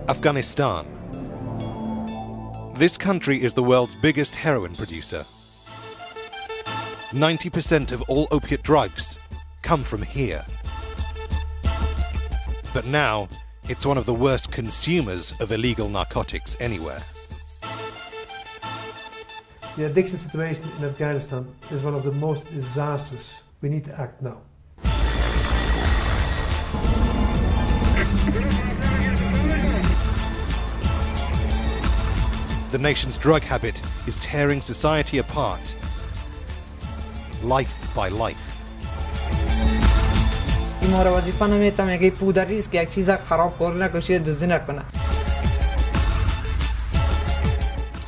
Afghanistan. This country is the world's biggest heroin producer. 90% of all opiate drugs come from here. But now, it's one of the worst consumers of illegal narcotics anywhere. The addiction situation in Afghanistan is one of the most disastrous. We need to act now. The nation's drug habit is tearing society apart, life by life.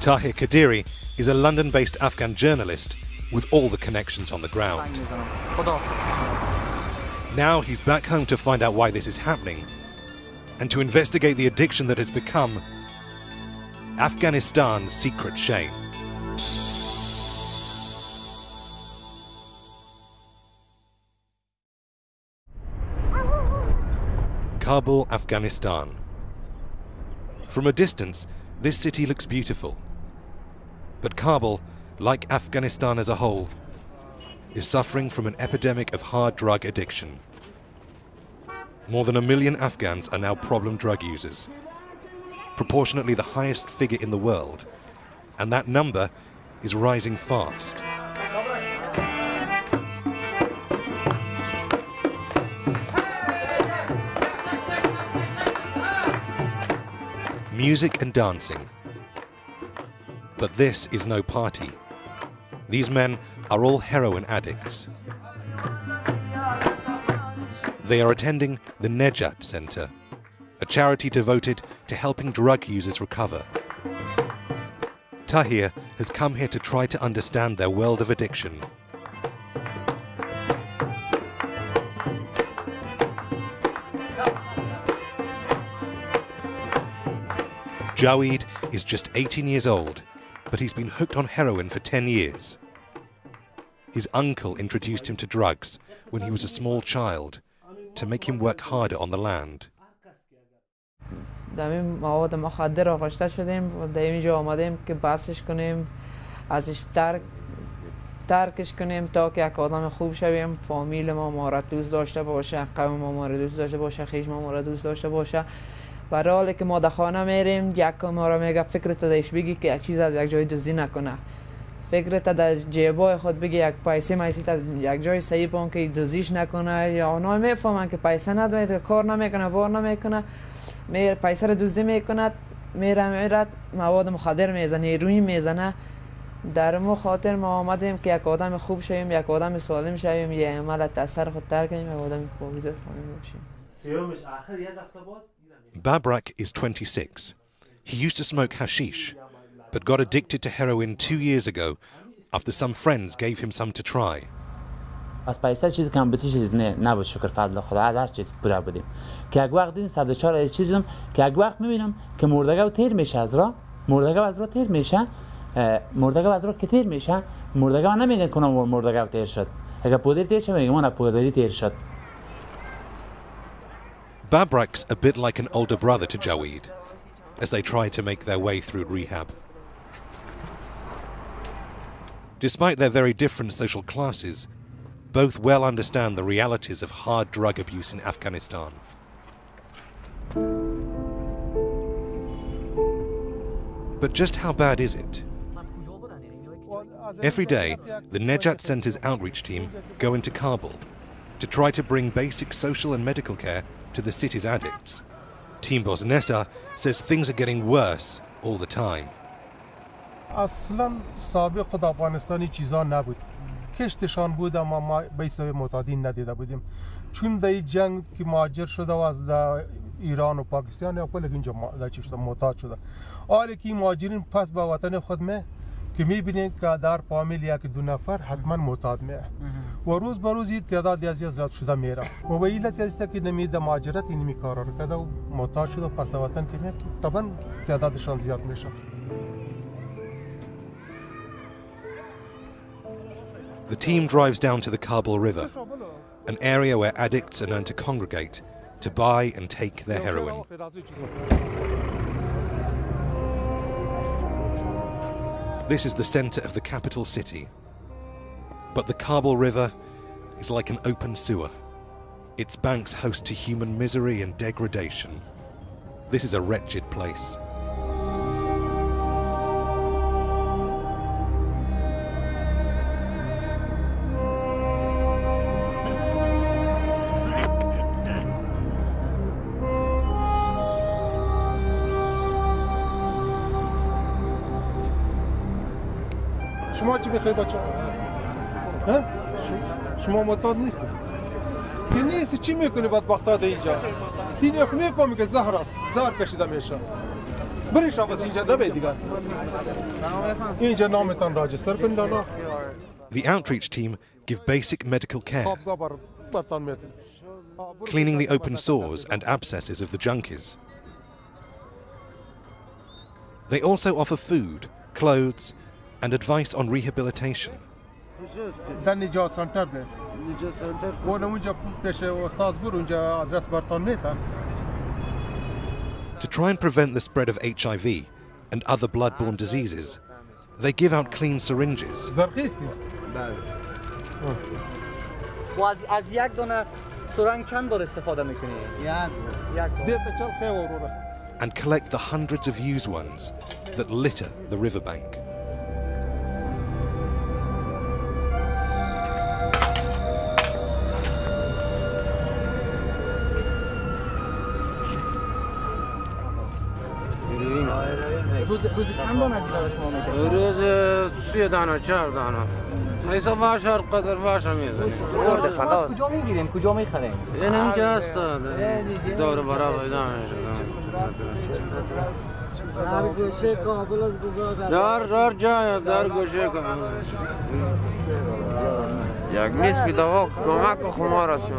Tahir Kadiri is a London-based Afghan journalist with all the connections on the ground. Now he's back home to find out why this is happening and to investigate the addiction that has become Afghanistan's secret shame. Kabul, Afghanistan. From a distance, this city looks beautiful. But Kabul, like Afghanistan as a whole, is suffering from an epidemic of hard drug addiction. More than 1 million Afghans are now problem drug users, proportionately the highest figure in the world, and that number is rising fast. Music and dancing. But this is no party. These men are all heroin addicts. They are attending the Nejat Center, a charity devoted to helping drug users recover. Tahir has come here to try to understand their world of addiction. Jaweed is just 18 years old, but he's been hooked on heroin for 10 years. His uncle introduced him to drugs when he was a small child to make him work harder on the land. مواد مخدر آغشته شدیم و در اینجا آمدیم که بحثش کنیم ازش ترکش کنیم تا که یک آدم خوب شویم، فامیل ما را دوست داشته باشه، قوم ما را دوست داشته باشه، خیش ما را دوست داشته باشه. برای حالی که ما در خانه میریم یک ما را میگه فکرت دایش بگی که یک چیز از یک جای دزدی نکنه، فکرت در جیبای خود بگی یک پیسه میسید از یک جای صحیح بان که دزدیش نکنه، یا آنها میفهمن که پیسه نداره که کار نمیکنه، بار نمیکنه، میر پیسه را دزدی میکند، میره مواد مخدر میزنه، هیروئین میزنه. در مو خاطر ما آمدیم که یک آدم خوب شویم، یک آدم سالم شویم، یه عمل تاثیر خود ترک کنیم، یک آدم پاکیزه باشیم. Babrak is 26. He used to smoke hashish, but got addicted to heroin 2 years ago after some friends gave him some to try. از پیسه چیز کم بتی چیز نبود، شکر فضل خدا، هر چیز پورا بودیم. که یک وقت دیدیم 104 چیزم که یک وقت میبینم که مردگاو تیر میشه از راه، مردگاو از راه تیر میشه، مردگاو از راه که تیر میشه، مردگاو نمیگن کنم مردگاو تیر شد. اگه پودر تیر شد میگن من پودری تیر شد. Babrak's a bit like an older brother to Jaweed as they try to make their way through rehab. Despite their very different social classes, both well understand the realities of hard drug abuse in Afghanistan. But just how bad is it? Every day, the Nejat Center's outreach team go into Kabul to try to bring basic social and medical care to the city's addicts. Team boss Nessa says things are getting worse all the time. اصلا سابق خود افغانستانی چیزا نبود. کشتشان بود اما ما به حساب معتادین ندیده بودیم. چون در جنگ که مهاجر شده و از ایران و پاکستان یا کل اینجا معتاد شده. حالی که مهاجرین پس به وطن خود می که میبینید که در فامیل یک دو نفر حتما معتاد میه و روز به روز تعداد زیاد شده میره و به علت است که نمید مهاجرت این میکارا رو کرده و معتاد شده پس در وطن که میاد طبعا تعدادشان زیاد میشه. The team drives down to the Kabul River, an area where addicts are known to congregate to buy and take their heroin. This is the center of the capital city. But the Kabul River is like an open sewer. Its banks host to human misery and degradation. This is a wretched place. شما چی میخوای بچه؟ ها؟ شما معتاد نیستید؟ که نیستی چی میکنی بدبختا در اینجا؟ این خو میفهمی که زهر است، زهر کشیده میشه. برین شما بس اینجا نبید دیگه. اینجا نامتان راجستر کنید لالا. The outreach team give basic medical care, cleaning the open sores and abscesses of the junkies. They also offer food, clothes, and advice on rehabilitation. To try and prevent the spread of HIV and other bloodborne diseases, they give out clean syringes and collect the hundreds of used ones that litter the riverbank. روز چند دانه از داره شما میکشید؟ روز 3 دانه 4 دانه حساب باشه هر قدر باشه میزنیم خلاص کجا میگیرین کجا میخرین؟ این اینجا هست دور برا پیدا میشه در گوشه کابل از بگاه در جای در گوشه کابل یک میز پیدا کمک خمار است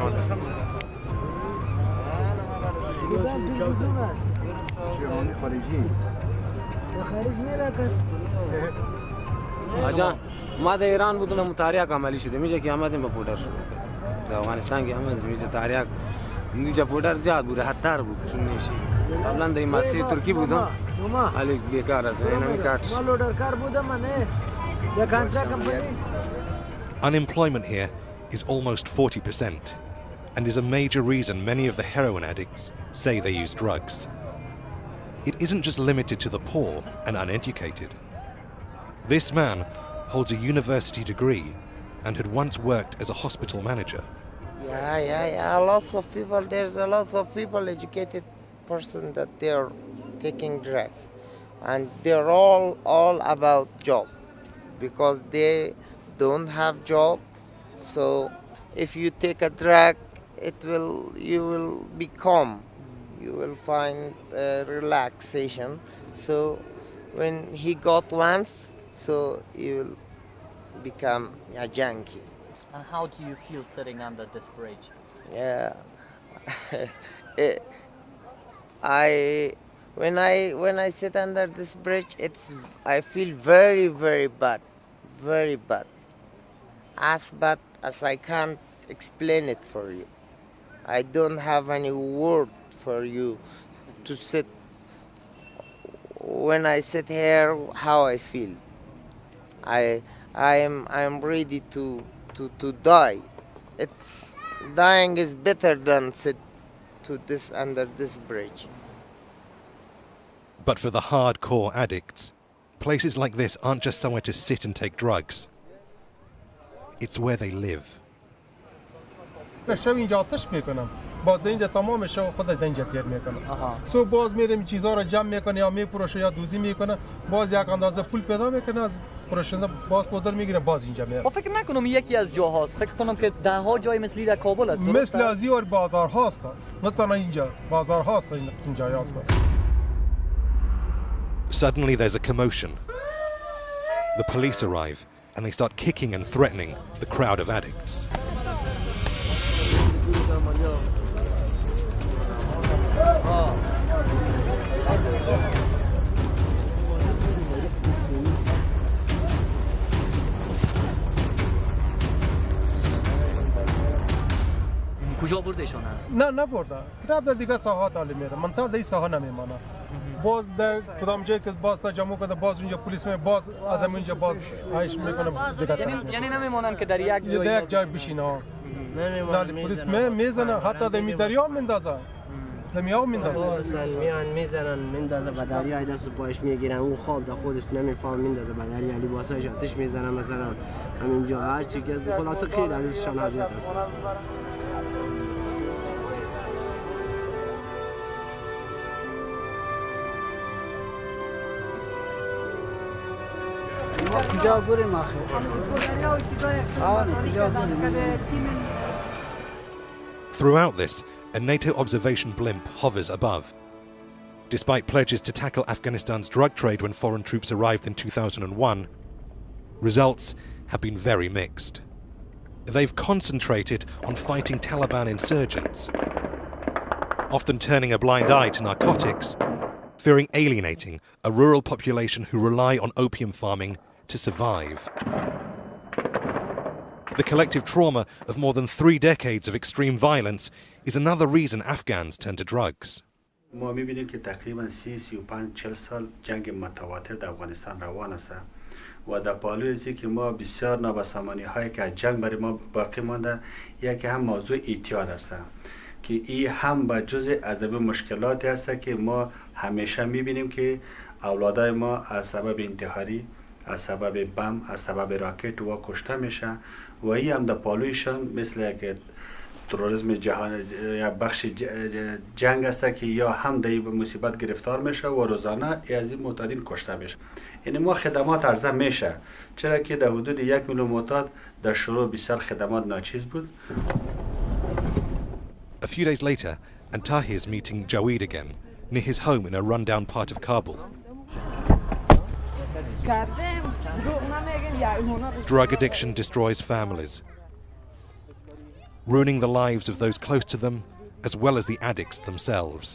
آجان ما در ایران بودیم تاریخ عملی شده میشه که آمدیم به پودر شروع کردیم در افغانستان که آمدیم میشه تاریخ نیجا پودر زیاد بود خطر بود چون نیشی قبلا در این مسیر ترکی بودم ولی بیکار است این همی کارش Unemployment here is almost 40% and is a major reason many of the heroin addicts say they use drugs. It isn't just limited to the poor and uneducated. This man holds a university degree and had once worked as a hospital manager. Yeah. Lots of people. There's a lots of people, educated person that they're taking drugs, and they're all about job, because they don't have job. So if you take a drug, you will be calm. You will find relaxation. So when he got once, so he will become a junkie. And how do you feel sitting under this bridge? Yeah, when I sit under this bridge, I feel very bad, very bad, as bad as I can't explain it for you. I don't have any word for you to sit. When I sit here, how I feel. I am ready to die. Dying is better than sit under this bridge. But for the hardcore addicts, places like this aren't just somewhere to sit and take drugs. It's where they live. باز اینجا تمام شو خودت اینجا تیر میکنه. سو باز میریم چیزا رو جمع میکنه یا میپروشه یا دوزی میکنه، باز یک اندازه پول پیدا میکنه از پروشنده، باز پودر میگیره باز اینجا میاره. با فکر نکنم یکی از جاهاست، فکر کنم که ده ها جای مثلی در کابل است. مثل از این بازار هاست، نه تنها اینجا بازار هاست، این قسم جای هاست. Suddenly there's a commotion. The police arrive and they start kicking and threatening the crowd of addicts. کجا بردشونه؟ نه نبرده رفت دیگه ساحات عالی میره منطقه در این ساحه نمیمانه باز در کدام جایی که باز تا جمع کرده باز اونجا پلیس می باز از اونجا باز عایش میکنه دیگه یعنی نمیمونن که در یک جای در یک جای بشینه نمیمونه پلیس میزنه حتی در دریا میندازه دمیاو میندازه اصلا میان میزنن میندازه به دریا دست پایش میگیرن اون خواب در خودش نمیفهم میندازه به دریا لباسایش آتش میزنن مثلا همینجا هر چی که خلاصه خیلی ازشان اذیت است کجا بریم آخه کجا بریم Throughout this, a NATO observation blimp hovers above. Despite pledges to tackle Afghanistan's drug trade when foreign troops arrived in 2001, results have been very mixed. They've concentrated on fighting Taliban insurgents, often turning a blind eye to narcotics, fearing alienating a rural population who rely on opium farming to survive. The collective trauma of more than 3 decades of extreme violence is another reason Afghans turn to drugs. ما می‌بینیم که تقریباً 30-35-40 سال جنگ متواتر در افغانستان روان است و در پالوی ازی که ما بسیار نابسامانی‌هایی که از جنگ برای ما باقی مانده یکی هم موضوع اعتیاد است که این هم با جزء از مشکلاتی است که ما همیشه می‌بینیم که اولادای ما از سبب انتحاری از سبب بم از سبب راکت و کشته میشه و این هم در پالویشان مثل که تروریسم جهان یا بخش جنگ است که یا هم در مصیبت گرفتار میشه و روزانه از این معتادین کشته میشه. یعنی ما خدمات عرضه میشه چرا که در حدود 1 میلیون معتاد در شروع بسیار خدمات ناچیز بود. A few days later, Antahi is meeting Jaweed again near his home in a rundown part of Kabul. Drug addiction destroys families, ruining the lives of those close to them as well as the addicts themselves.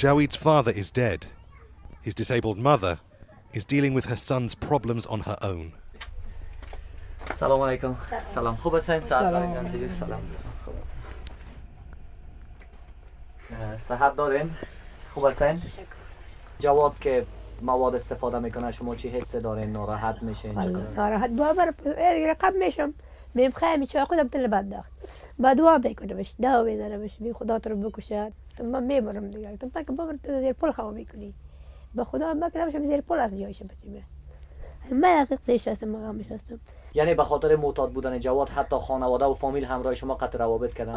Jaweed's father is dead. His disabled mother is dealing with her son's problems on her own. سلام علیکم. سلام. خوب هستین؟ سلام. سلام. صحت دارین؟ خوب هستین؟ جواب که مواد استفاده میکنه شما چی حس دارین؟ ناراحت میشین؟ ناراحت باور رقم میشم میم خیلی چه خودم دل بنداخت با دعا بکنمش دعا بزنمش بی خدا تو رو بکشد من میمرم دیگه تو فکر باور تو زیر پل خواب میکنی به خدا بکنمش زیر پل از جایش بچینه من دقیق هستم مقامش هستم. یعنی به خاطر معتاد بودن جواد حتی خانواده و فامیل همراه شما قطع روابط کردن؟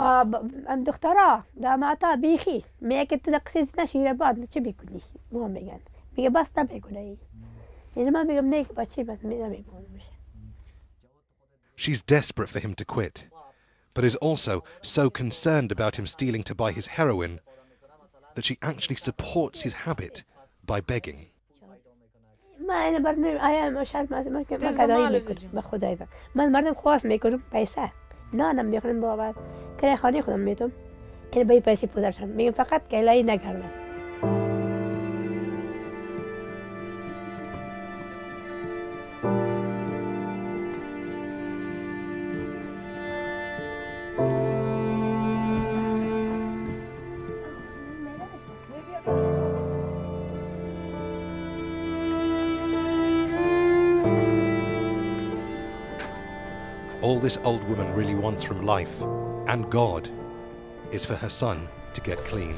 ام دخترا داماتا بیخی میگه که تو دقیقی نشیره بعد چه بکنی؟ ما میگن میگه بس نمیکنه یعنی من میگم نه بچه بس نمیکنه. She's desperate for him to quit, but is also so concerned about him stealing to buy his heroin that she actually supports his habit by begging. من برنامه آیا شاید من که من کدایی میکنم به خدای من مردم خواست میکنم پیسه نه نمیخوام بابا کرای خانه خودم میتونم این به پیسه پدرشم میگم فقط که لای نگردم. All this old woman really wants from life, and God, is for her son to get clean.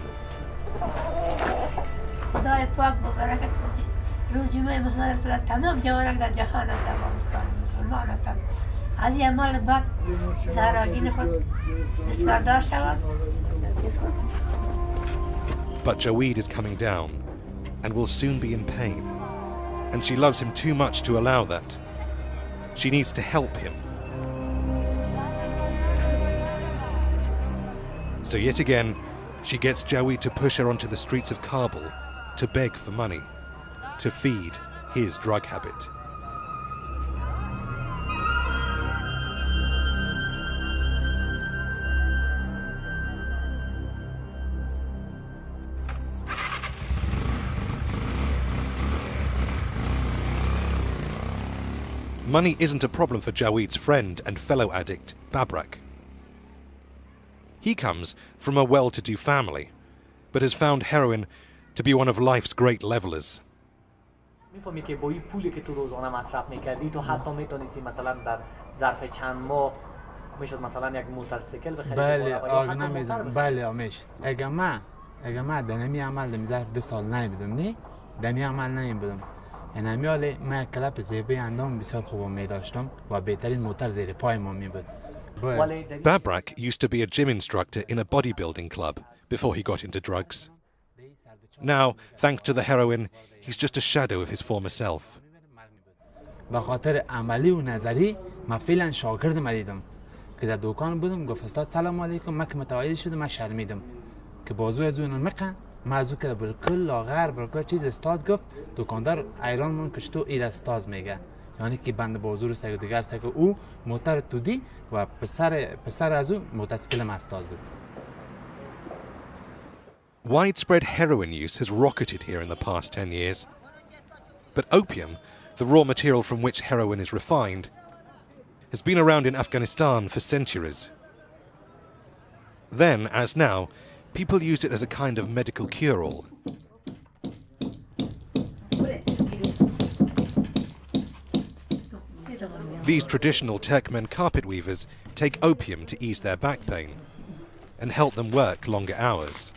خدای پاک با برکت بده. روز جمعه محمد رسول الله تمام جوانان در جهان تمام مسلمان هستند. از این اعمال بد زراگین خود دستبردار شوند. But Jaweed is coming down, and will soon be in pain. And she loves him too much to allow that. She needs to help him. So yet again, she gets Jaweed to push her onto the streets of Kabul to beg for money, to feed his drug habit. Money isn't a problem for Jaweed's friend and fellow addict, Babrak. He comes from a well-to-do family, but has found heroin to be one of life's great levelers. میفهمی که با این پولی که تو روزانه مصرف میکردی تو حتی میتونستی مثلا در ظرف چند ماه میشد مثلا یک موتورسیکل بخری. بله آگه نمیزم. بله میشد. اگه ما دنمی عمل دمی ظرف 2 سال نمیدم نه دمی عمل نمیدم. یعنی حالا من کلپ زیبه اندام بسیار خوب میداشتم و بهترین موتور زیر پای ما میبود. Babrak used to be a gym instructor in a bodybuilding club before he got into drugs. Now, thanks to the heroin, he's just a shadow of his former self. به خاطر عملی و نظری من فعلا شاگرد دیدم که در دکان بودم گفت استاد سلام علیکم من که متوجه شدم من شرمیدم که بازو از اون مقن مازو که بالکل لاغر بالکل چیز استاد گفت دکاندار ایران من کش تو ایر استاد میگه یعنی که بند بازو رو سگ دیگر سگ او موتور تو دی و پسر از اون موتورسیکل استاد بود. Widespread heroin use has rocketed here in the past 10 years. But opium, the raw material from which heroin is refined, has been around in Afghanistan for centuries. Then, as now, people use it as a kind of medical cure-all. These traditional Turkmen carpet weavers take opium to ease their back pain and help them work longer hours.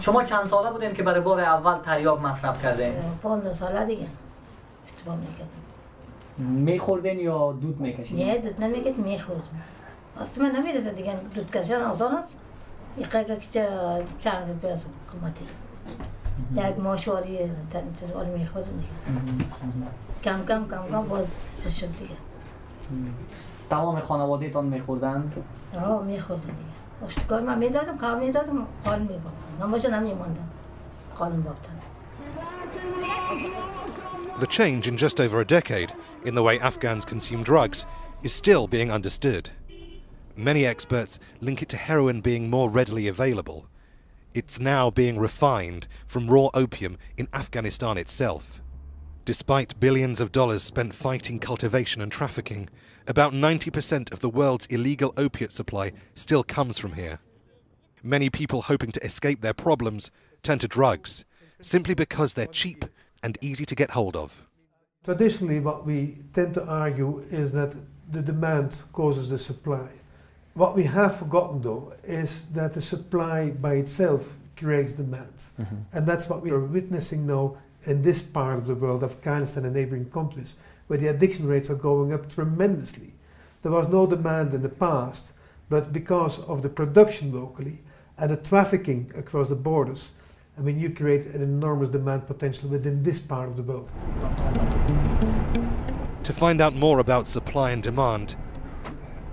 شما چند ساله بودین که برای بار اول تریاک مصرف کردین؟ 15 ساله دیگه. میخوردین یا دود میکشید؟ نه دود نمیکشید میخوردم. اصلا من نمیرسه دیگه دود کشیدن آسان است. یکی که چند روپیه است قیمتی. یک ماشواری تنظیم میخوردم دیگه. کم باز شد دیگه. تمام خانواده‌تان میخوردن؟ آه میخوردن دیگه. اشتکار من میدادم خواهم میدادم خال میباختم. نماشا نمیماندم. خالم باختم. The change in just over a decade in the way Afghans consume drugs is still being understood. Many experts link it to heroin being more readily available. It's now being refined from raw opium in Afghanistan itself. Despite billions of dollars spent fighting cultivation and trafficking, about 90% of the world's illegal opiate supply still comes from here. Many people hoping to escape their problems turn to drugs, simply because they're cheap and easy to get hold of. Traditionally, what we tend to argue is that the demand causes the supply. What we have forgotten, though, is that the supply by itself creates demand. And that's what we are witnessing now in this part of the world, Afghanistan and neighboring countries, where the addiction rates are going up tremendously. There was no demand in the past, but because of the production locally and the trafficking across the borders, I mean, you create an enormous demand potential within this part of the world. To find out more about supply and demand,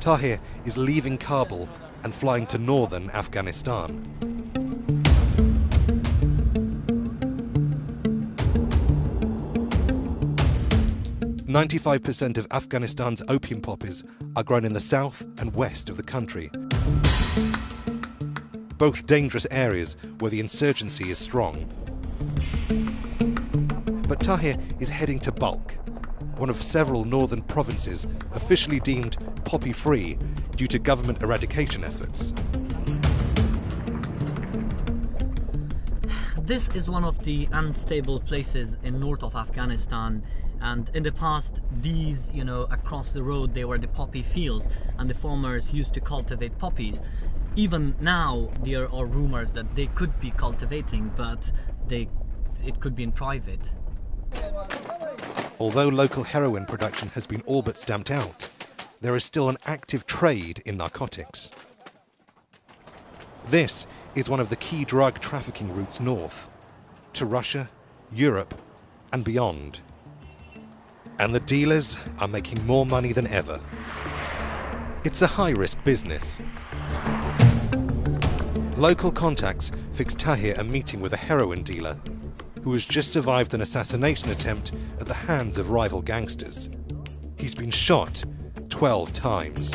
Tahir is leaving Kabul and flying to northern Afghanistan. "95% of Afghanistan's opium poppies are grown in the south and west of the country, both dangerous areas where the insurgency is strong. But Tahir is heading to Balkh, one of several northern provinces officially deemed poppy-free due to government eradication efforts. This is one of the unstable places in north of Afghanistan, and in the past these, across the road they were the poppy fields and the farmers used to cultivate poppies. Even now there are rumors that they could be cultivating, but it could be in private. Although local heroin production has been all but stamped out, there is still an active trade in narcotics. This is one of the key drug trafficking routes north, to Russia, Europe, and beyond. And the dealers are making more money than ever. It's a high-risk business. Local contacts fixed Tahir a meeting with a heroin dealer who has just survived an assassination attempt at the hands of rival gangsters. He's been shot 12 times.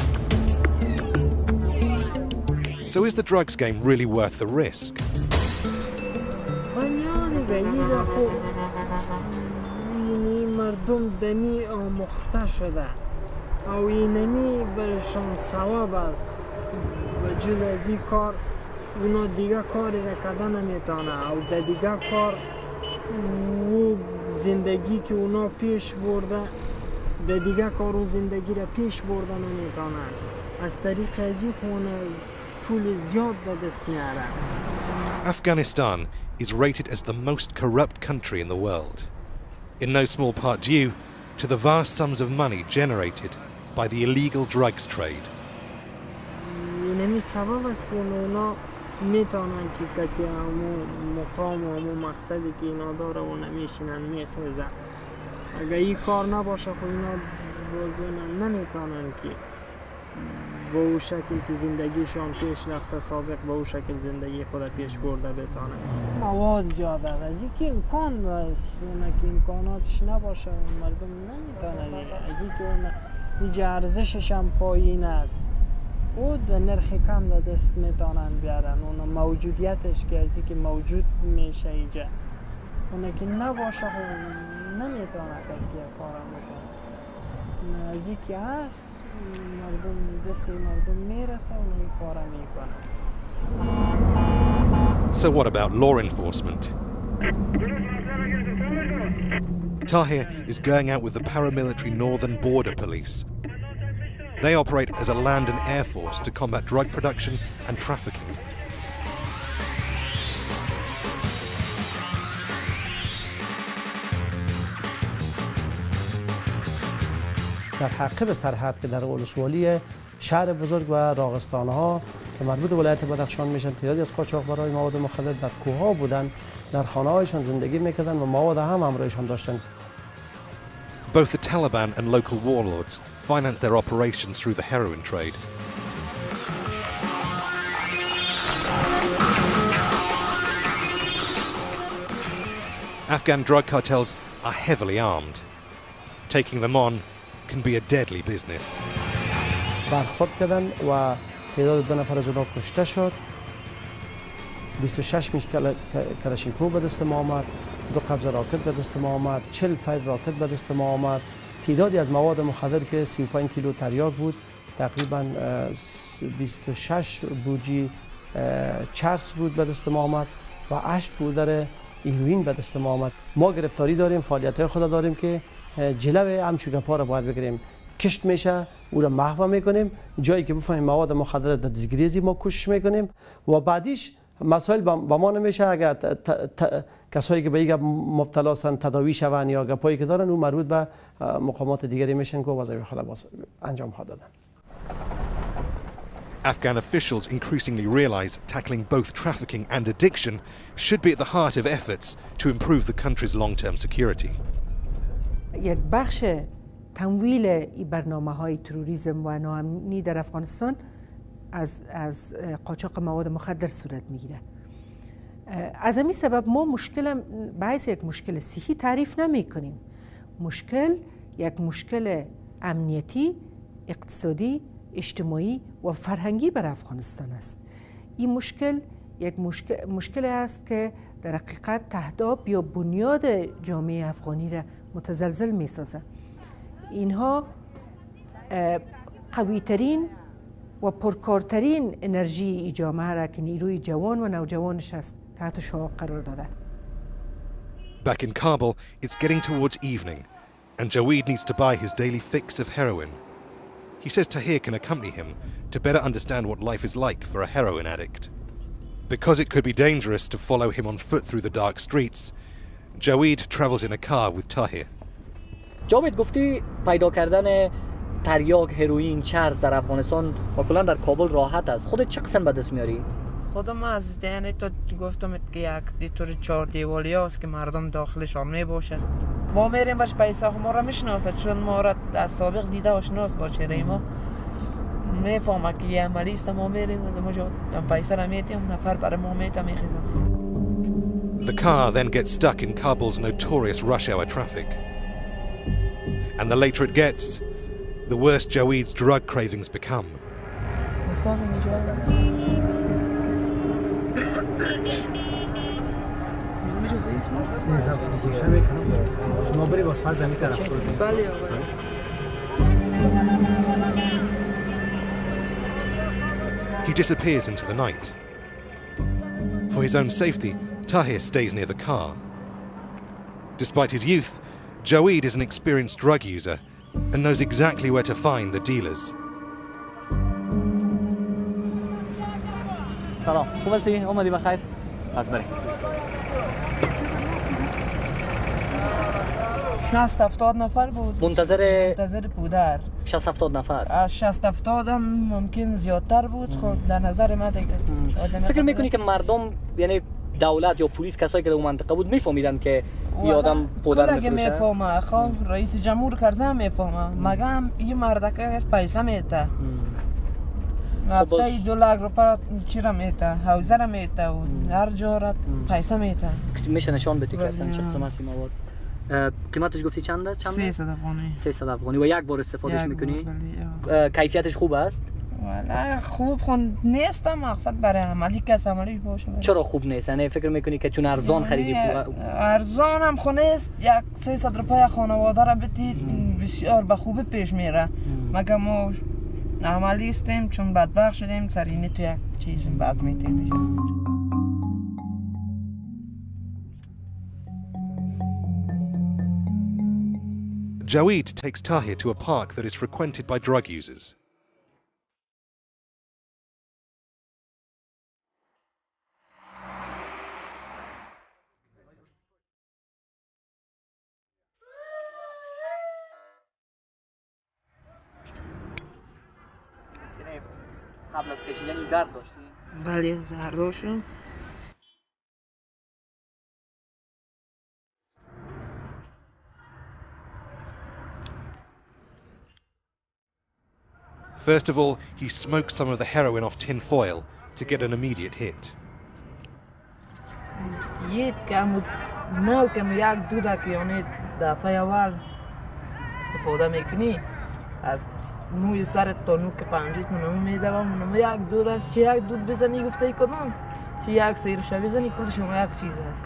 So is the drugs game really worth the risk? مردم دمی آموخته شده او اینمی برشان ثواب است و جز از این کار اونا دیگه کاری را کردن نمیتونه او در دیگه کار و زندگی که اونا پیش برده در دیگه کار و زندگی را پیش برده نمیتونه از طریق از این خونه پول زیاد در دست میاره. Afghanistan is rated as the most corrupt country in the world, in no small part due to the vast sums of money generated by the illegal drugs trade. اینمی سبب است که اونا میتونن که کتی همو مقام و همو مقصدی که اینا داره و نمیشینن میخیزن. اگر این کار نباشه خود اینا بازونا نمیتونن که با او شکل که زندگیشان پیش رفته سابق با او شکل زندگی خود پیش برده بتانن. مواد زیاده از این که امکان داشت اونا که امکاناتش نباشه مردم نمیتونن از این که اونا هیچ ارزشش هم پایین است او در نرخ کم در دست میتونن بیارن اونا موجودیتش که از این که موجود میشه اینجا اونا که نباشه نمیتونه کسی که کارم بکنه از این که هست مردم دست مردم میرسه و این کارا میکنه. So what about law enforcement? Tahir is going out with the paramilitary Northern Border Police. They operate as a land and air force to combat drug production and trafficking. در حقیب سرحد که در ولسوالی شهر بزرگ و راغستان‌ها که مربوط به ولایت بدخشان میشن تعدادی از قاچاقبرای مواد مخدر در کوه‌ها بودن در خانه‌هایشان زندگی میکردن و مواد هم همراهشان داشتن. Both the Taliban and local warlords finance their operations through the heroin trade. Afghan drug cartels are heavily armed. Taking them on can be a deadly business. برخورد کردن و تعداد 2 نفر از اونها کشته شد. 26 میش کلاشینکوف به دست ما آمد، 2 قبض راکت به دست ما آمد، 40 فیل راکت به دست ما آمد. تعدادی از مواد مخدر که 35 کیلو تریاک بود، تقریبا 26 بوجی چرس بود به دست ما آمد و 8 پودر هیروین به دست ما آمد. ما گرفتاری داریم، فعالیت‌های خود داریم که جلوی همچوگپا را باید بگیریم. کشت میشه او را محو میکنیم، جایی که بفهمیم مواد مخدر در دستگیری ما کوشش میکنیم و بعدیش مسائل با ما نمیشه. اگر کسایی که به این مبتلا هستند تداوی شوند یا گپایی که دارن اون مربوط به مقامات دیگری میشن که وظایف خود انجام خواهد دادن. Afghan officials increasingly realize tackling both trafficking and addiction should be at the heart of efforts to improve the country's long-term security. یک بخش تمویل این برنامه‌های تروریسم و ناامنی در افغانستان از قاچاق مواد مخدر صورت میگیره. از همین سبب ما مشکل به حیث یک مشکل صحی تعریف نمی کنیم. مشکل یک مشکل امنیتی، اقتصادی، اجتماعی و فرهنگی بر افغانستان است. این مشکل یک مشکل است که در حقیقت تهداب یا بنیاد جامعه افغانی را متزلزل می سازد. اینها قویترین و پرکارترین انرژی ای جامعه را که نیروی جوان و نوجوانش است تحت شعاع قرار داده. Back in Kabul, it's getting towards evening, and Jaweed needs to buy his daily fix of heroin. He says Tahir can accompany him to better understand what life is like for a heroin addict. Because it could be dangerous to follow him on foot through the dark streets, Jaweed travels in a car with Tahir. جاوید گفتی پیدا کردن تریاک، هروئین، چرس در افغانستان و کلا در کابل راحت است. خودت چه قسم به دست میاری؟ خودم از یعنی تو گفتم که یک دیتور 4 دیوالی هست که مردم داخلشان می باشد. ما میریم باش پیسه ما را میشناسد چون ما را از سابق دیده آشناس باشه ما میفهمه که یه عملی است. ما میریم از اونجا پیسه را میتیم نفر برای ما میخیزم. The car then gets stuck in Kabul's notorious rush hour traffic. And the later it gets, the worse Jaweed's drug cravings become. He disappears into the night. For his own safety, Tahir stays near the car. Despite his youth, Jawid is an experienced drug user and knows exactly where to find the dealers. سلام خوب هستی؟ اومدی بخیر؟ پس بریم 60-70 نفر بود منتظر پودر 60-70 نفر از 60-70 هم ممکن زیادتر بود خب در نظر من دیگه فکر میکنی که مردم یعنی دولت یا پلیس کسایی که در اون منطقه بود میفهمیدن که این آدم پودر میفروشه؟ میفهمه خب رئیس جمهور کرزه میفهمه مگم این مردکه از پیسه میته هفته 2 لک روپا چی را میته حوزه را میته و هر جا را پیسه میته میشه نشان بدی که اصلا چه قیمتی مواد قیمتش گفتی چنده؟ 300 افغانی 300 افغانی و یک بار استفادهش میکنی؟ کیفیتش خوب است؟ والا خوب خون نیست مقصد برای عملی کس عملی باشه چرا خوب نیست؟ یعنی فکر میکنی که چون ارزان خریدی؟ ارزان هم خون نیست یک 300 روپای خانواده را بدید بسیار به خوبی پیش میره مگه ما عملی استیم چون بدبخت شدیم سرینی تو یک چیز بد میتیم Jawid takes Tahir to a park that is frequented by drug users. قبل از کشیدن گرد داشتی؟ بله زهر داشتم First of all, he smokes some of the heroin off tin foil to get an immediate hit. یک کم نو کم یک دو دقیقه دفعه اول استفاده میکنی از موی سرت تا نوک پنجت منو میدوام منو یک دود است چه یک دود بزنی گفته ای کدام چه یک سیرش بزنی کل شما یک چیز است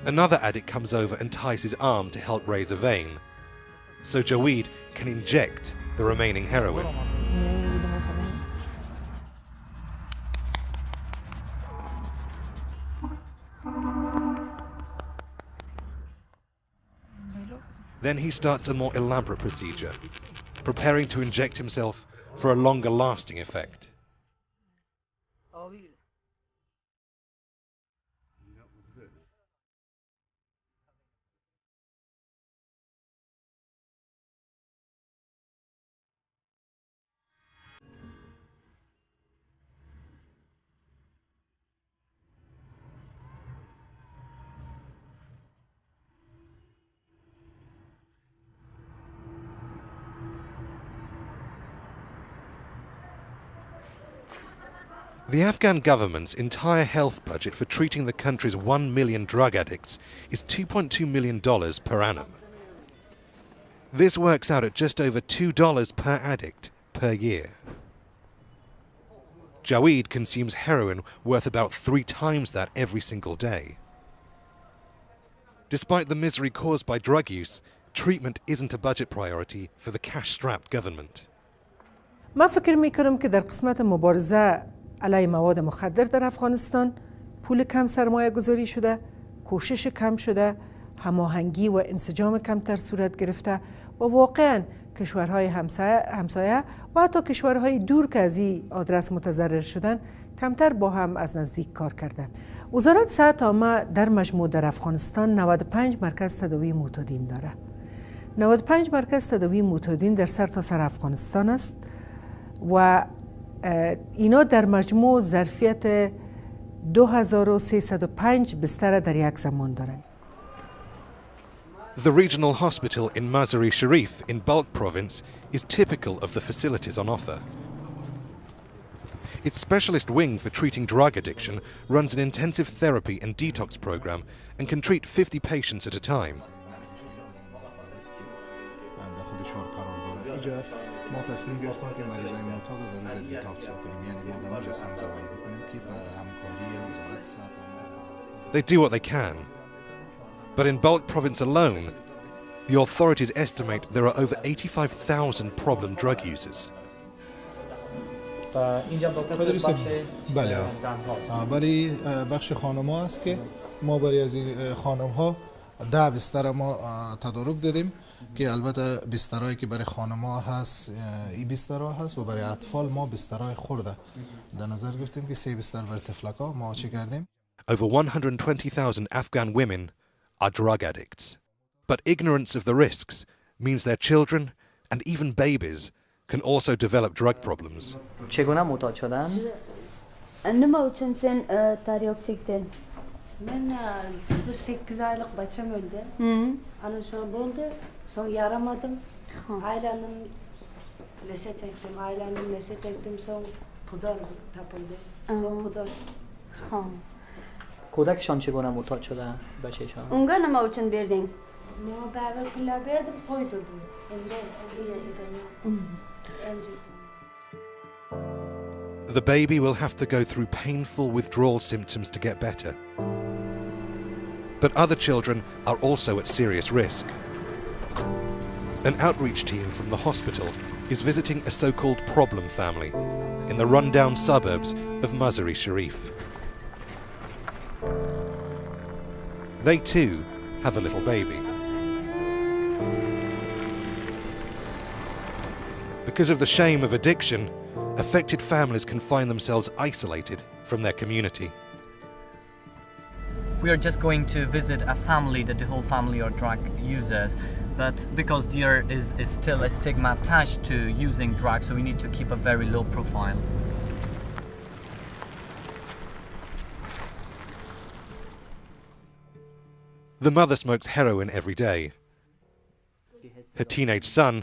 Another addict comes over and ties his arm to help raise a vein, so Jawid can inject the remaining heroin. Then he starts a more elaborate procedure, preparing to inject himself for a longer lasting effect. The Afghan government's entire health budget for treating the country's 1 million drug addicts is $2.2 million per annum. This works out at just over $2 per addict per year. Jawid consumes heroin worth about 3 times that every single day. Despite the misery caused by drug use, treatment isn't a budget priority for the cash-strapped government. من فکر میکنم که در قسمت مبارزه علیه مواد مخدر در افغانستان پول کم سرمایه گذاری شده، کوشش کم شده، هماهنگی و انسجام کمتر صورت گرفته و واقعا کشورهای همسایه و حتی کشورهای دور که از این آدرس متضرر شدن کمتر با هم از نزدیک کار کردن. وزارت صحت عامه در مجموع در افغانستان 95 مرکز تداوی معتادین داره. 95 مرکز تداوی معتادین در سرتاسر افغانستان است و اینا در مجموع ظرفیت 2305 بستر در یک زمان دارند. The regional hospital in Mazar-e Sharif in Balkh province is typical of the facilities on offer. Its specialist wing for treating drug addiction runs an intensive therapy and detox program and can treat 50 patients at a time. They do what they can. But in Balkh province alone, the authorities estimate there are over 85,000 problem drug users. برای بخش خانم‌ها است که ما برای از این خانم‌ها 10 بستر ما تدارک دادیم که البته بسترایی که برای خانم‌ها هست این بسترها هست و برای اطفال ما بسترهای خرده در نظر گرفتیم که 3 بستر برای طفلک‌ها ما چه کردیم. Over 120,000 Afghan women are drug addicts. But ignorance of the risks means their children and even babies can also develop drug problems. چگونه معتاد شدن؟ نما چند سن تریاک چکتن؟ من 8 aylık bacım öldü. Ana şu an oldu. Son yaramadım. Ailenin nese çektim. Ailenin nese çektim. Son pudar tapıldı. Son pudar. کودکشان چگونه معتاد شده بچه‌شان؟ اونگا نما چند بردین؟ نما بابا پلا verdim koydurdum. The baby will have to go through painful withdrawal symptoms to get better. But other children are also at serious risk. An outreach team from the hospital is visiting a so-called problem family in the rundown suburbs of Mazar-e Sharif. They too have a little baby. Because of the shame of addiction, affected families can find themselves isolated from their community. We are just going to visit a family that the whole family are drug users, but because there is still a stigma attached to using drugs, so we need to keep a very low profile. The mother smokes heroin every day. Her teenage son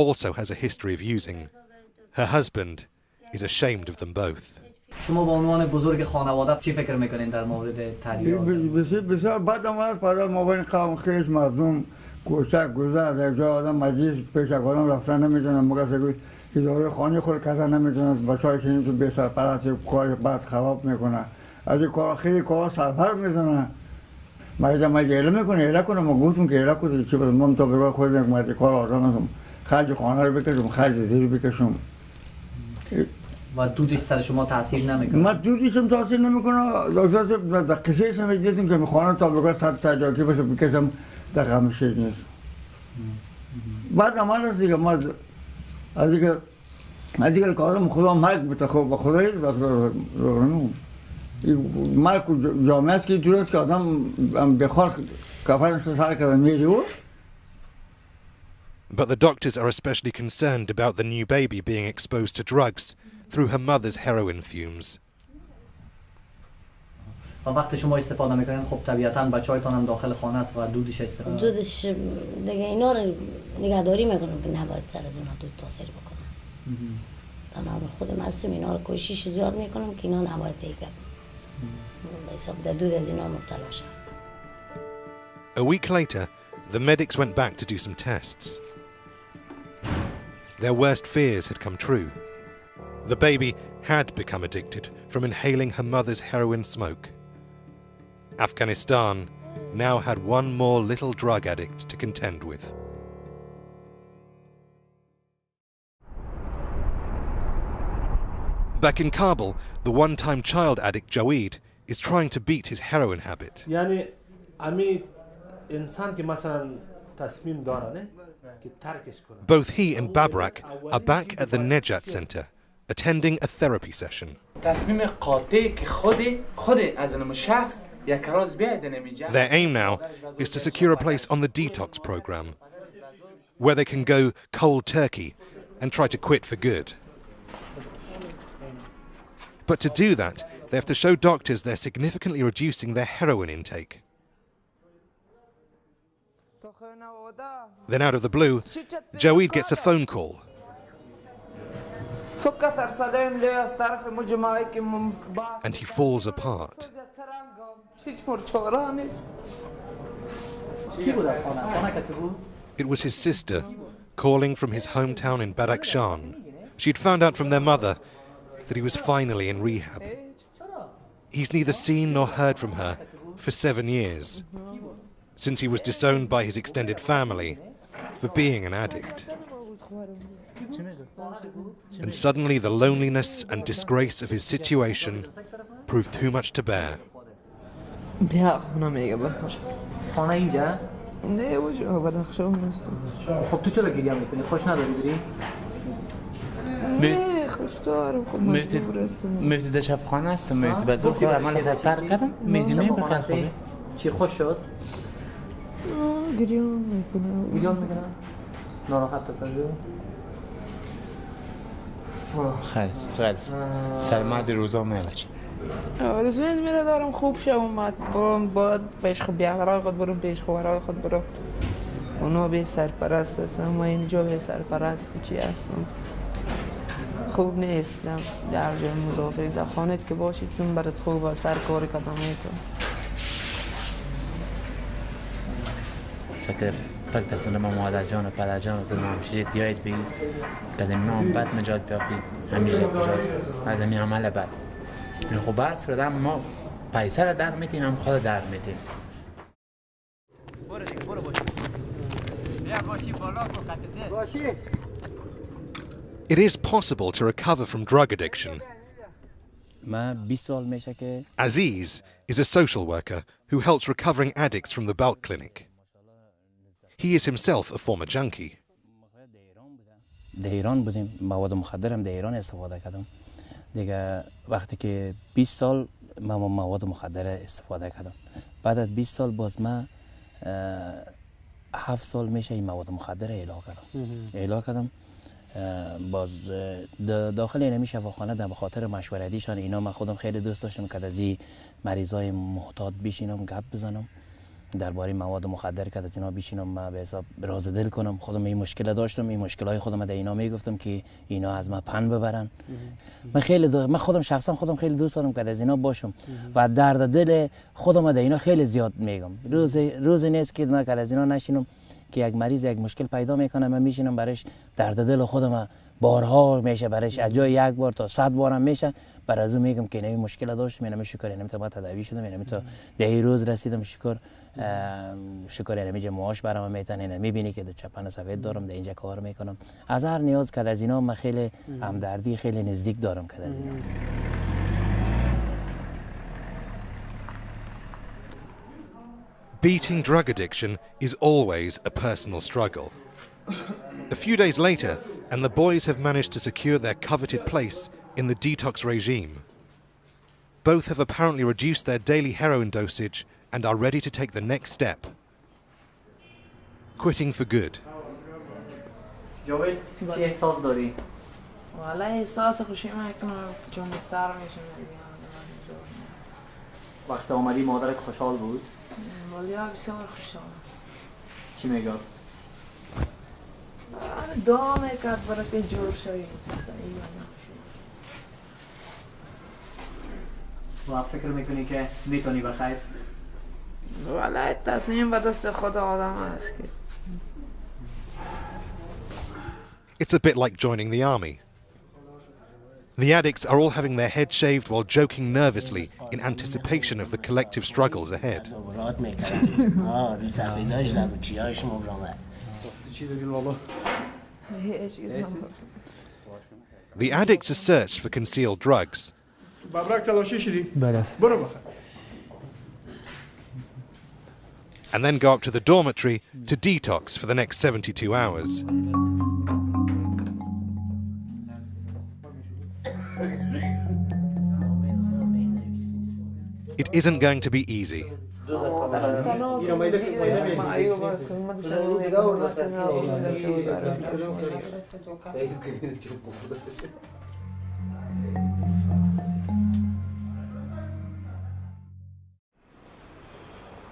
also has a history of using. Her husband is ashamed of them both. شما به عنوان بزرگ خانواده چی فکر میکنین در مورد تریاک؟ بسیار بدم است برای مابین قوم خیش مردم کوچک گذر در جای آدم مجلس پیش آدم رفتن نمیتونن مگه اداره خانه خود کسا نمیتونن بچه‌های چنین تو بسر پرست کار بعد خراب میکنن از این کار خیلی کار سرفر میزنن مجلس اعلام میکنه اعلام کنه ما گفتم که اعلام کنه چی بود من تا بگاه خود یک کار آدم خرج خانه رو بکشم خرج زیر بکشم و دودش سر شما تاثیر نمیکنه؟ من دودش هم تاثیر نمیکنه در قصهش هم دیدیم که خانه تا بگاه صد تجاکی بشه بکشم در غمش نیست بعد عمل است دیگه ما از دیگه کارم خدا مرگ بده خب با خدای مرگ جامعه است که جور است که آدم بخواه کفرش سر کرده میری او. But the doctors are especially concerned about the new baby being exposed to drugs through her mother's heroin fumes. و وقتی شما استفاده میکنین خب طبیعتاً بچه‌هایتون هم داخل خانه است و دودش استفاده دودش دیگه اینا رو نگهداری میکنم که نباید سر از اینا دود تاثیر بکنه. اما خودم هستم اینا رو کوشش زیاد میکنم که اینا نباید دیگه به حساب در دود از اینا مبتلا شد. A week later, the medics went back to do some tests. Their worst fears had come true. The baby had become addicted from inhaling her mother's heroin smoke. Afghanistan now had one more little drug addict to contend with. Back in Kabul, the one-time child addict Jawid is trying to beat his heroin habit. Both he and Babrak are back at the Nejat Center, attending a therapy session. Their aim now is to secure a place on the detox program, where they can go cold turkey and try to quit for good. But to do that, they have to show doctors they're significantly reducing their heroin intake. Then out of the blue, Jawid gets a phone call. and he falls apart. It was his sister, calling from his hometown in Badakhshan. She'd found out from their mother that he was finally in rehab. He's neither seen nor heard from her for 7 years, since he was disowned by his extended family for being an addict. And suddenly the loneliness and disgrace of his situation proved too much to bear. مفتی در شفاخانه هستم مفتی بزرگ خود عمل خود ترک کردم مفتی بخیر خوبه چی خوش شد؟ گریان میکنم ناراحت تصادم خیلی سلامت روزا میلچ آرزوی میره دارم خوب شوم باید پیش خود بیاورای خود برم پیش خوارای خود برم اونا به سرپرست هستم ما اینجا به سرپرست چی هستم خوب نیستم در جای مسافری در خانه که باشید چون برات خوبه سر کار کدامه تو فکر اصلا ما مادر جان و پدر جان و زن همشیرید یاید بگی قدم نام بد مجاد بیافی همیشه کجاست قدمی عمل بد خب بر صورت ما پیسه را در میتیم هم خود در میتیم It is possible to recover from drug addiction. Aziz is a social worker who helps recovering addicts from the Balk clinic. He is himself a former junkie. در ایران بودیم مواد مخدرم در ایران استفاده کردم دیگه وقتی که 20 سال من مواد مخدر استفاده کردم بعد از 20 سال باز من 7 سال میشه این مواد مخدر اعلا کردم باز داخل اینمی شفاخانه به خاطر مشورتیشان اینا من خودم خیلی دوست داشتم که از این مریضای محتاط بشینم گپ بزنم درباره مواد مخدر که از اینا بشینم من به حساب راز دل کنم خودم این مشکل داشتم این مشکلای خودم در اینا میگفتم که اینا از من پند ببرن من خودم شخصا خیلی دوست دارم که از اینا باشم و درد دل خودم در اینا خیلی زیاد میگم روزی نیست که من از اینا نشینم که یک مریض یک مشکل پیدا میکنه من میشینم برش درد دل خودم بارها میشه برش از جای یک بار تا 100 بارم میشه بر از اون میگم که این مشکل داشتم اینم شکر اینم تا تداوی شدم اینم تا 10 روز رسیدم شکر اینم اینجا معاش برام میتن اینم میبینی که چپن سفید دارم در اینجا کار میکنم از هر نیاز که از اینا من خیلی همدردی خیلی نزدیک دارم که از اینا Beating drug addiction is always a personal struggle. A few days later, and the boys have managed to secure their coveted place in the detox regime. Both have apparently reduced their daily heroin dosage and are ready to take the next step. Quitting for good. جاوید چی احساس داری؟ والا احساس خوشی میکنم چون مستر میشم وقتی آمدی مادرت خوشحال بود؟ والا بسیار خوشحال چی میگفت؟ دعا میکرد برای که جور شوی و فکر میکنی که میتونی بخیر؟ والا تصمیم به دست خود آدم هست که It's a bit like joining the army. The addicts are all having their heads shaved while joking nervously in anticipation of the collective struggles ahead. The addicts are searched for concealed drugs. And then go up to the dormitory to detox for the next 72 hours. It isn't going to be easy.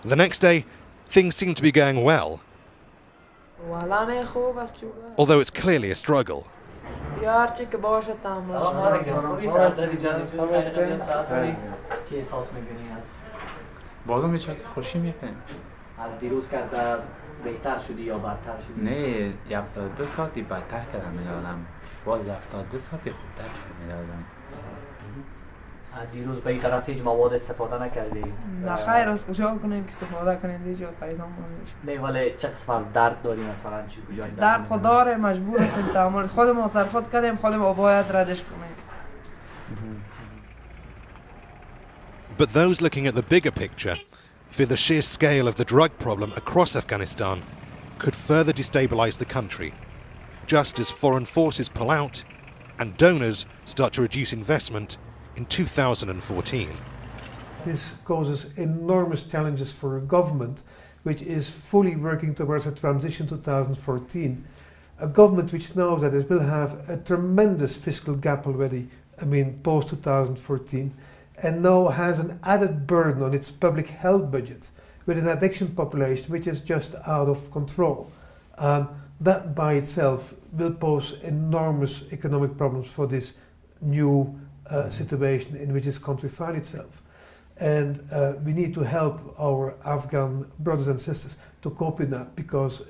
The next day, things seem to be going well, although it's clearly a struggle. یا هرچی که باشه تحمل چه احساس می‌کنی از بازم یه چیز خوشی میکنی از دیروز کرده بهتر شدی یا بدتر شدی؟ نه 72 ساعتی بدتر کردم میدادم باز 72 ساعتی خوبتر میدادم دیروز به این طرف هیچ مواد استفاده نکردی؟ نه خیر از کجا کنیم که استفاده کنیم دیجا فایده نمیشه. نه ولی چه قسم از درد داری مثلا چی کجای درد خود داره مجبور هستیم تحمل خود ما سر خود کردیم خود ما باید ردش کنیم. But those looking at the bigger picture fear the sheer scale of the drug problem across Afghanistan could further destabilize the country, just as foreign forces pull out and donors start to reduce investment in 2014. This causes enormous challenges for a government which is fully working towards a transition 2014. A government which knows that it will have a tremendous fiscal gap already, post 2014, and now has an added burden on its public health budget with an addiction population which is just out of control. That by itself will pose enormous economic problems for this new situation in which this country finds itself. And we need to help our Afghan brothers and sisters to cope with that, because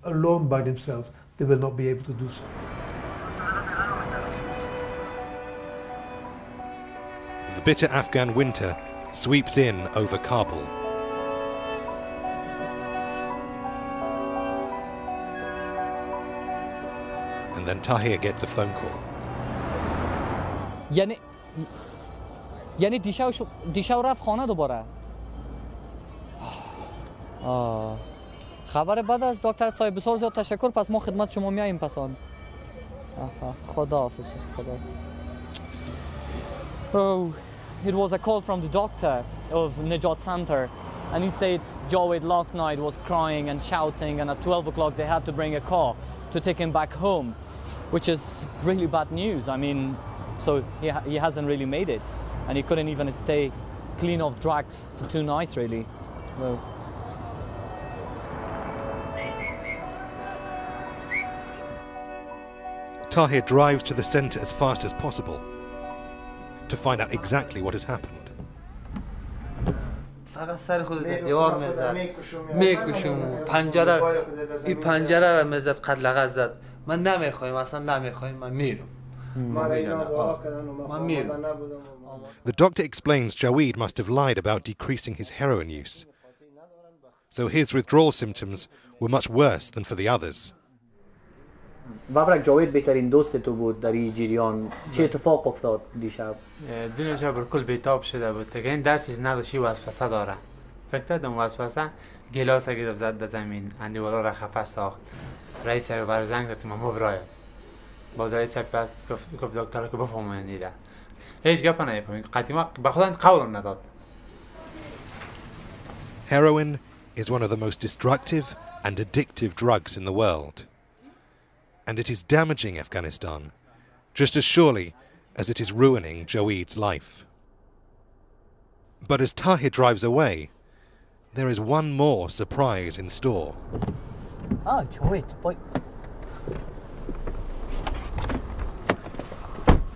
alone by themselves they will not be able to do so. The bitter Afghan winter sweeps in over Kabul. And then Tahir gets a phone call. یعنی دیشب رفت خانه دوباره. خبر بعد از دکتر صاحب بسیار زیاد تشکر. پس ما خدمت شما میاییم پسان. خداحافظ. Oh, it was a call from the doctor of Najat Center, and he said Jawed last night was crying and shouting, and at 12 o'clock they had to bring a car to take him back home, which is really bad news. So he hasn't really made it, and he couldn't even stay clean of drugs for 2 nights really. So. Tahir drives to the centre as fast as possible to find out exactly what has happened. فقط سر خود دیوار میزد میکشم پنجره این پنجره رو میزد قد لغت زد من نمیخوایم اصلا نمیخوایم من میرم The doctor explains Jawed must have lied about decreasing his heroin use, so his withdrawal symptoms were much worse than for the others. بابرک جاوید بهترین دوست تو بود در این جریان. چه اتفاق افتاد دیشب؟ دینش برکل بیتاب شده بود که این در چیز نداشتی وسوسه داره. فکر کردم وسوسه گلاس گرفت زد به زمین اندی والا را خفه ساخت. رئیس بر زنگ داد ما برایم. باز رئیس پس گفت دکتر که بفهمون دیده. هیچ گپ نمیفهمید. قدیما به خدا قول نداد. Heroin is one of the most destructive and addictive drugs in the world. And it is damaging Afghanistan just as surely as it is ruining Jawed's life. But as Tahir drives away, there is one more surprise in store. Jawed, boy.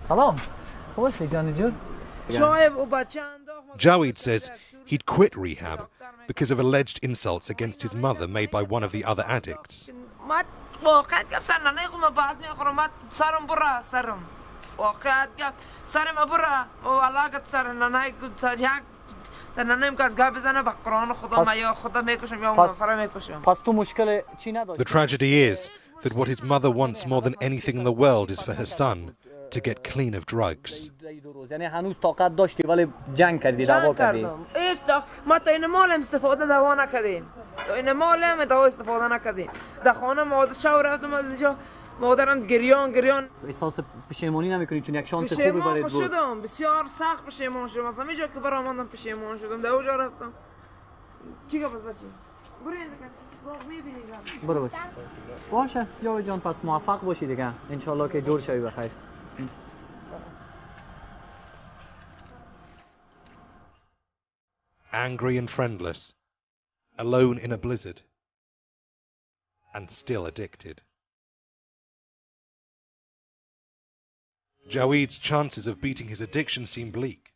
Salam. خوب هستی جان جون؟ Jawed says he'd quit rehab because of alleged insults against his mother made by one of the other addicts. واقعیت گفت سر ننه خود ما بعد میخورم سرم برا سرم واقعیت گفت سرم برا و علاقت سر ننه سر یک سر ننه که از گاه بزنه به قرآن خدا ما یا خدا میکشم یا فرا میکشم. پس تو مشکل چی نداشت؟ The tragedy is that what his mother wants more than anything in the world is for her son to get clean of drugs. یعنی هنوز طاقت داشتی ولی جنگ کردی دعوا کردی. ما تا این مال استفاده دعوا نکردیم. تا این مال هم دعوا استفاده نکردیم. در خانه مادر شو رفتم از اینجا مادرم گریان. احساس پشیمانی نمیکنی چون یک شانس خوبی برات بود؟ پشیمان شدم بسیار سخت پشیمان شدم. از همه جا که برآمدم پشیمان شدم. در اونجا رفتم. چی گفت بچی؟ برو باشه جاوید جان پس موفق باشی دیگه ان شاء الله که جور شوی بخیر. Angry and friendless, alone in a blizzard, and still addicted. Jaweed's chances of beating his addiction seem bleak.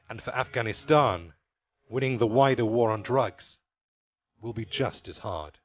And for Afghanistan, winning the wider war on drugs will be just as hard.